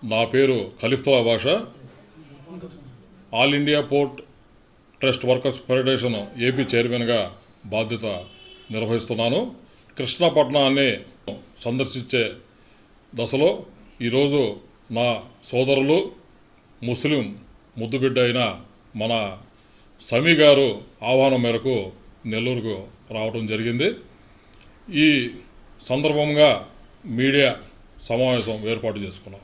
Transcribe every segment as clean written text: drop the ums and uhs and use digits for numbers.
నా పేరు Khaleefulla Basha. All India port trust workers federation AP చైర్మన్గా బాధ్యత నిర్వహిస్తున్నాను. కృష్ణపట్నాన్ని సందర్శించే దశలో ఈరోజు నా సోదరులు ముస్లిం ముద్దుబిడ్డ అయిన మన సమీ గారు ఆహ్వానం మేరకు నెల్లూరుకు రావడం జరిగింది. ఈ సందర్భంగా మీడియా సమావేశం ఏర్పాటు చేసుకున్నాం.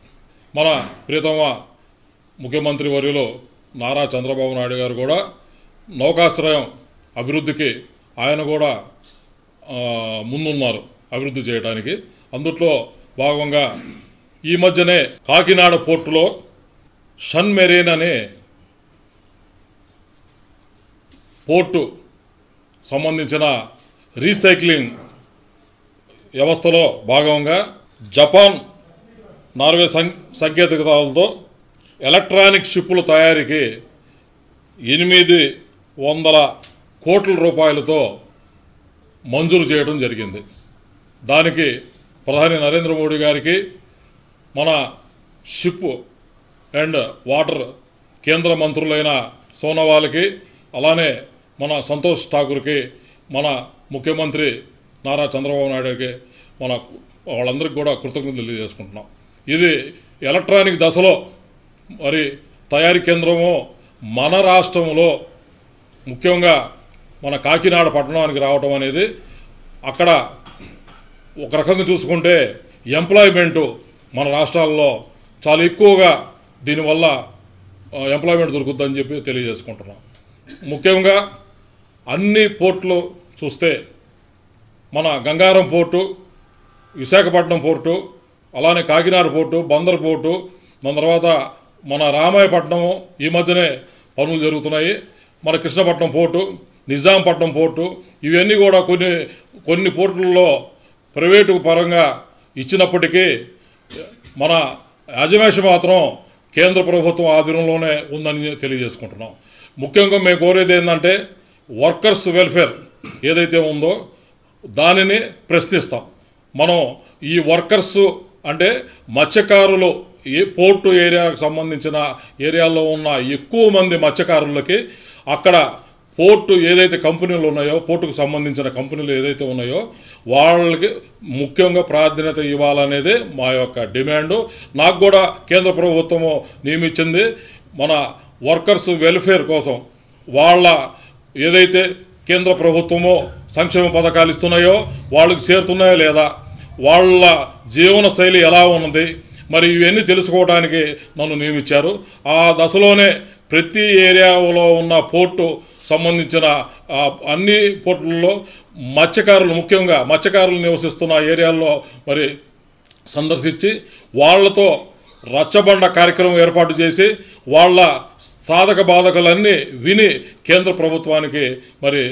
మన ప్రియతమ ముఖ్యమంత్రి వర్యులు నారా చంద్రబాబు నాయుడు గారు కూడా నౌకాశ్రయం అభివృద్ధికి ఆయన కూడా ముందున్నారు అభివృద్ధి చేయడానికి. అందుట్లో భాగంగా ఈ మధ్యనే కాకినాడ పోర్టులో సన్ మెరీన్ అనే పోర్టు సంబంధించిన రీసైక్లింగ్ వ్యవస్థలో భాగంగా జపాన్ నార్వే సంకేతికతలతో ఎలక్ట్రానిక్ షిప్పుల తయారీకి 800 కోట్ల రూపాయలతో మంజూరు చేయడం జరిగింది. దానికి ప్రధాని నరేంద్ర మోడీ గారికి, మన షిప్ అండ్ వాటర్ కేంద్ర మంత్రులైన సోనోవాల్కి, అలానే మన సంతోష్ ఠాకూర్కి, మన ముఖ్యమంత్రి నారా చంద్రబాబు నాయుడుకి, మన వాళ్ళందరికీ కూడా కృతజ్ఞతలు తెలియజేసుకుంటున్నాం. ఇది ఎలక్ట్రానిక్ దశలో మరి తయారీ కేంద్రము మన రాష్ట్రంలో ముఖ్యంగా మన కాకినాడ పట్టణానికి రావటం అనేది, అక్కడ ఒక రకంగా చూసుకుంటే ఎంప్లాయ్మెంటు మన రాష్ట్రాల్లో చాలా ఎక్కువగా దీనివల్ల ఎంప్లాయ్మెంట్ దొరుకుతుందని చెప్పి తెలియజేసుకుంటున్నాం. ముఖ్యంగా అన్ని పోర్టులు చూస్తే మన గంగారం పోర్టు, విశాఖపట్నం పోర్టు, అలానే కాకినాడ పోర్టు, బందర్ పోర్టు, దాని తర్వాత మన రామాయపట్నము ఈ మధ్యనే పనులు జరుగుతున్నాయి. మన కృష్ణపట్నం పోర్టు, నిజాంపట్నం పోర్టు, ఇవన్నీ కూడా కొన్ని పోర్టుల్లో ప్రైవేటు పరంగా ఇచ్చినప్పటికీ మన యాజమాన్యం మాత్రం కేంద్ర ప్రభుత్వం ఆధీనంలోనే ఉందని తెలియజేసుకుంటున్నాం. ముఖ్యంగా మేము కోరేది ఏంటంటే వర్కర్స్ వెల్ఫేర్ ఏదైతే ఉందో దానిని ప్రశ్నిస్తాం. మనం ఈ వర్కర్సు అంటే మత్స్యకారులు, ఏ పోర్టు ఏరియాకు సంబంధించిన ఏరియాలో ఉన్న ఎక్కువ మంది మత్స్యకారులకి అక్కడ పోర్టు ఏదైతే కంపెనీలు ఉన్నాయో, పోర్టుకు సంబంధించిన కంపెనీలు ఏదైతే ఉన్నాయో వాళ్ళకి ముఖ్యంగా ప్రాధాన్యత ఇవ్వాలనేది మా యొక్క డిమాండు. నాకు కూడా కేంద్ర ప్రభుత్వము నియమించింది మన వర్కర్స్ వెల్ఫేర్ కోసం. వాళ్ళ ఏదైతే కేంద్ర ప్రభుత్వమో సంక్షేమ పథకాలు ఇస్తున్నాయో వాళ్ళకి చేరుతున్నాయో లేదా, వాళ్ళ జీవన శైలి ఎలా ఉన్నది, మరి ఇవన్నీ తెలుసుకోవడానికి నన్ను నియమించారు. ఆ దశలోనే ప్రతి ఏరియాలో ఉన్న పోర్టు సంబంధించిన అన్ని పోర్టుల్లో మత్స్యకారులు, ముఖ్యంగా మత్స్యకారులు నివసిస్తున్న ఏరియాల్లో మరి సందర్శించి వాళ్ళతో రచ్చబండ కార్యక్రమం ఏర్పాటు చేసి వాళ్ళ సాధక బాధకులన్నీ విని కేంద్ర ప్రభుత్వానికి మరి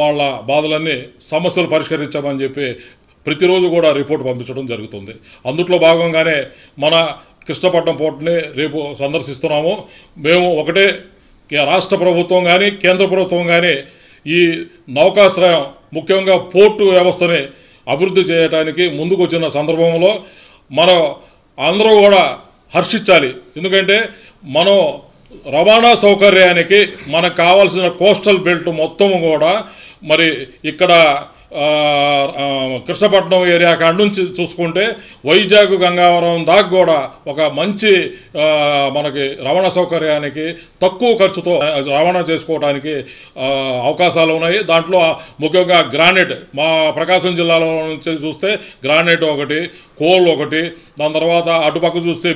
వాళ్ళ బాధలన్నీ సమస్యలు పరిష్కరించామని చెప్పి ప్రతిరోజు కూడా రిపోర్ట్ పంపించడం జరుగుతుంది. అందుట్లో భాగంగానే మన కృష్ణపట్నం పోర్టుని రేపు సందర్శిస్తున్నాము. మేము ఒకటే, రాష్ట్ర ప్రభుత్వం కానీ కేంద్ర ప్రభుత్వం కానీ ఈ నౌకాశ్రయం ముఖ్యంగా పోర్టు వ్యవస్థని అభివృద్ధి చేయడానికి ముందుకు వచ్చిన సందర్భంలో మనం అందరూ కూడా హర్షించాలి. ఎందుకంటే మనం రవాణా సౌకర్యానికి మనకు కావాల్సిన కోస్టల్ బెల్ట్ మొత్తం కూడా మరి ఇక్కడ కృష్ణపట్నం ఏరియా కాడ నుంచి చూసుకుంటే వైజాగ్, గంగావరం దాకా కూడా ఒక మంచి మనకి రవాణా సౌకర్యానికి తక్కువ ఖర్చుతో రవాణా చేసుకోవడానికి అవకాశాలు ఉన్నాయి. దాంట్లో ముఖ్యంగా గ్రానైట్, మా ప్రకాశం జిల్లాలో నుంచి చూస్తే గ్రానైట్ ఒకటి, కోల్ ఒకటి, దాని తర్వాత అటుపక్క చూస్తే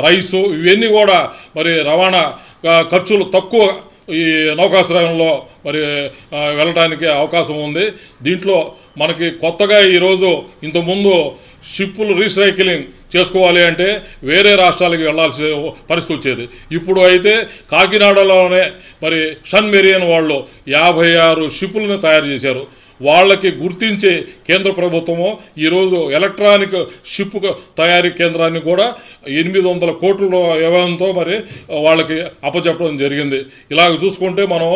రైసు, ఇవన్నీ కూడా మరి రవాణా ఖర్చులు తక్కువ ఈ నౌకాశ్రయంలో మరి వెళ్ళడానికి అవకాశం ఉంది. దీంట్లో మనకి కొత్తగా ఈరోజు ఇంతకుముందు షిప్పులు రీసైక్లింగ్ చేసుకోవాలి అంటే వేరే రాష్ట్రాలకి వెళ్ళాల్సిన పరిస్థితి వచ్చేది. ఇప్పుడు అయితే కాకినాడలోనే మరి సన్ మెరీన్ వాళ్ళు 56 షిప్పులను తయారు చేశారు. వాళ్ళకి గుర్తించి కేంద్ర ప్రభుత్వము ఈరోజు ఎలక్ట్రానిక్ షిప్ తయారీ కేంద్రాన్ని కూడా 800 కోట్ల వ్యయంతో మరి వాళ్ళకి అప్పచెప్పడం జరిగింది. ఇలాగ చూసుకుంటే మనం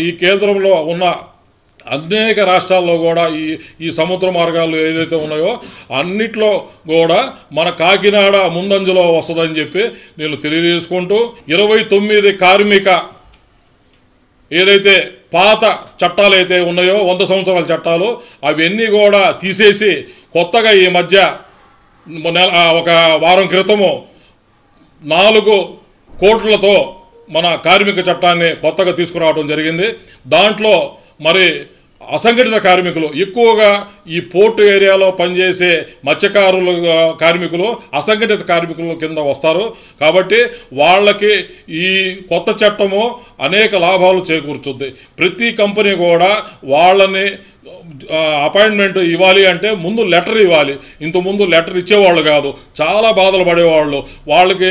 ఈ కేంద్రంలో ఉన్న అనేక రాష్ట్రాల్లో కూడా ఈ సముద్ర మార్గాలు ఏదైతే ఉన్నాయో అన్నిట్లో కూడా మన కాకినాడ ముందంజలో వస్తుందని చెప్పి నేను తెలియజేసుకుంటూ 29 కార్మిక ఏదైతే పాత చట్టాలు అయితే ఉన్నాయో 100 సంవత్సరాల చట్టాలు అవన్నీ కూడా తీసేసి కొత్తగా ఈ మధ్య ఒక వారం క్రితము 4 కోట్లతో మన కార్మిక చట్టాన్ని కొత్తగా తీసుకురావడం జరిగింది. దాంట్లో మరి అసంఘటిత కార్మికులు ఎక్కువగా ఈ పోర్టు ఏరియాలో పనిచేసే మత్స్యకారులు కార్మికులు అసంఘటిత కార్మికుల కింద వస్తారు. కాబట్టి వాళ్ళకి ఈ కొత్త చట్టము అనేక లాభాలు చేకూర్చుద్ది. ప్రతి కంపెనీ కూడా వాళ్ళని అపాయింట్మెంట్ ఇవ్వాలి అంటే ముందు లెటర్ ఇవ్వాలి. ఇంతకుముందు లెటర్ ఇచ్చేవాళ్ళు కాదు, చాలా బాధలు పడేవాళ్ళు. వాళ్ళకి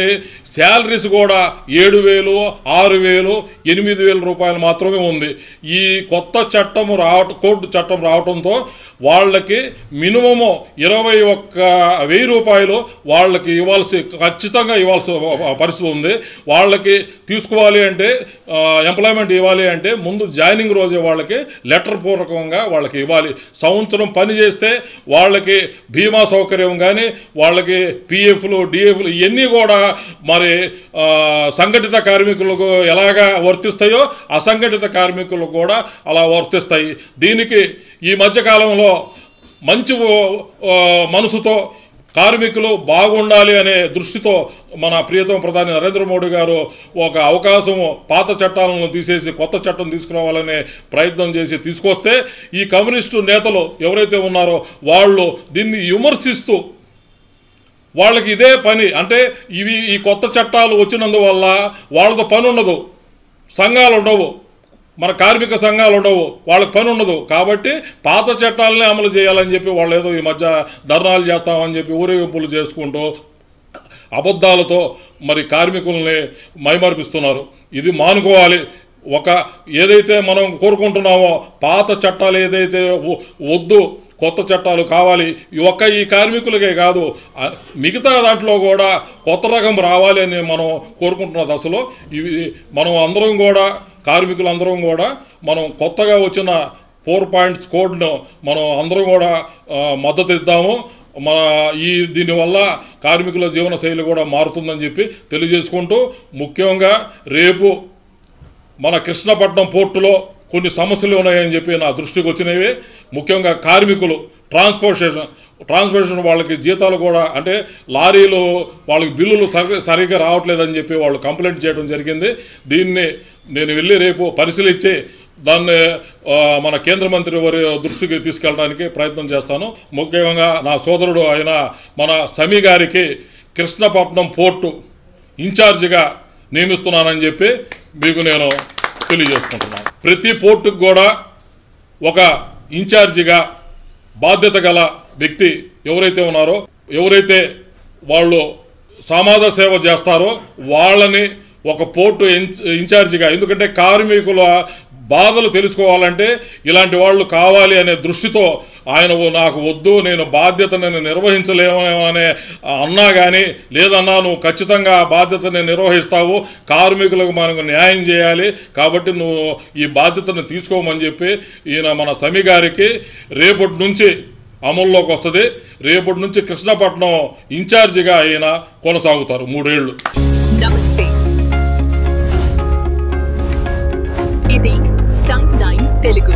శాలరీస్ కూడా 7,000, 6,000, 8,000 రూపాయలు మాత్రమే ఉంది. ఈ కొత్త చట్టం కోర్టు చట్టం రావడంతో వాళ్ళకి మినిమము 21,000 రూపాయలు వాళ్ళకి ఖచ్చితంగా ఇవ్వాల్సి పరిస్థితి ఉంది. వాళ్ళకి తీసుకోవాలి అంటే ఎంప్లాయ్మెంట్ ఇవ్వాలి అంటే ముందు జాయినింగ్ రోజే వాళ్ళకి లెటర్ పూర్వకంగా వాళ్ళకి ఇవ్వాలి. సంవత్సరం పని చేస్తే వాళ్ళకి బీమా సౌకర్యం కానీ వాళ్ళకి పిఎఫ్లు డిఎఫ్లు ఇవన్నీ కూడా మరి సంఘటిత కార్మికులకు ఎలాగా వర్తిస్తాయో అసంఘటిత కార్మికులకు కూడా అలా వర్తిస్తాయి. దీనికి ఈ మధ్యకాలంలో మంచి మనసుతో కార్మికులు బాగుండాలి అనే దృష్టితో మన ప్రియతమ ప్రధాని నరేంద్ర మోడీ గారు ఒక అవకాశము పాత చట్టాలను తీసేసి కొత్త చట్టం తీసుకురావాలనే ప్రయత్నం చేసి తీసుకొస్తే ఈ కమ్యూనిస్టు నేతలు ఎవరైతే ఉన్నారో వాళ్ళు దీన్ని విమర్శిస్తూ వాళ్ళకి ఇదే పని అంటే ఈ కొత్త చట్టాలు వచ్చినందువల్ల వాళ్ళతో పని ఉండదు, సంఘాలు ఉండవు, మన కార్మిక సంఘాలు ఉండవు, వాళ్ళకి పని ఉండదు. కాబట్టి పాత చట్టాలనే అమలు చేయాలని చెప్పి వాళ్ళు ఏదో ఈ మధ్య ధర్నాలు చేస్తామని చెప్పి ఊరేగింపులు చేసుకుంటూ అబద్ధాలతో మరి కార్మికుల్ని మైమర్పిస్తున్నారు. ఇది మానుకోవాలి. ఏదైతే మనం కోరుకుంటున్నామో పాత చట్టాలు ఏదైతే వద్దు, కొత్త చట్టాలు కావాలి. ఈ కార్మికులకే కాదు మిగతా దాంట్లో కూడా కొత్త రకం రావాలి అని మనం కోరుకుంటున్న దశలో ఇవి మనం అందరం కూడా కార్మికులందరం కూడా మనం కొత్తగా వచ్చిన 4 పాయింట్స్ కోడ్ను మనం అందరం కూడా మద్దతు ఇద్దాము. దీనివల్ల కార్మికుల జీవన శైలి కూడా మారుతుందని చెప్పి తెలియజేసుకుంటూ ముఖ్యంగా రేపు మన కృష్ణపట్నం పోర్టులో కొన్ని సమస్యలు ఉన్నాయని చెప్పి నా దృష్టికి వచ్చినవి. ముఖ్యంగా కార్మికులు ట్రాన్స్పోర్టేషన్ వాళ్ళకి జీతాలు కూడా అంటే లారీలు వాళ్ళకి బిల్లులు సరిగ్గా రావట్లేదని చెప్పి వాళ్ళు కంప్లైంట్ చేయడం జరిగింది. దీన్ని నేను వెళ్ళి రేపు పరిశీలించి దాన్ని మన కేంద్ర మంత్రి వారి దృష్టికి తీసుకెళ్ళడానికి ప్రయత్నం చేస్తాను. ముఖ్యంగా నా సోదరుడు అయిన మన సమీ గారికి కృష్ణపట్నం పోర్టు ఇన్ఛార్జిగా నియమిస్తున్నానని చెప్పి మీకు నేను తెలియజేసుకుంటున్నాను. ప్రతి పోర్టుకు కూడా ఒక ఇన్ఛార్జిగా బాధ్యత గల వ్యక్తి ఎవరైతే ఉన్నారో ఎవరైతే వాళ్ళు సమాజ సేవ చేస్తారో వాళ్ళని ఒక పోర్టు ఇన్ఛార్జిగా, ఎందుకంటే కార్మికుల బాధలు తెలుసుకోవాలంటే ఇలాంటి వాళ్ళు కావాలి అనే దృష్టితో ఆయన నాకు వద్దు, నేను బాధ్యతను నిర్వహించలేమో అనే అన్నా కానీ లేదన్నా నువ్వు ఖచ్చితంగా ఆ బాధ్యతని నిర్వహిస్తావు, కార్మికులకు మనకు న్యాయం చేయాలి కాబట్టి నువ్వు ఈ బాధ్యతను తీసుకోమని చెప్పి ఈయన మన సమీ గారికి రేపటి నుంచి అమల్లోకి వస్తుంది. రేపటి నుంచి కృష్ణపట్నం ఇన్ఛార్జిగా ఆయన కొనసాగుతారు 3 ఏళ్ళు. నమస్తే, ఇది టైమ్ 9 తెలుగు.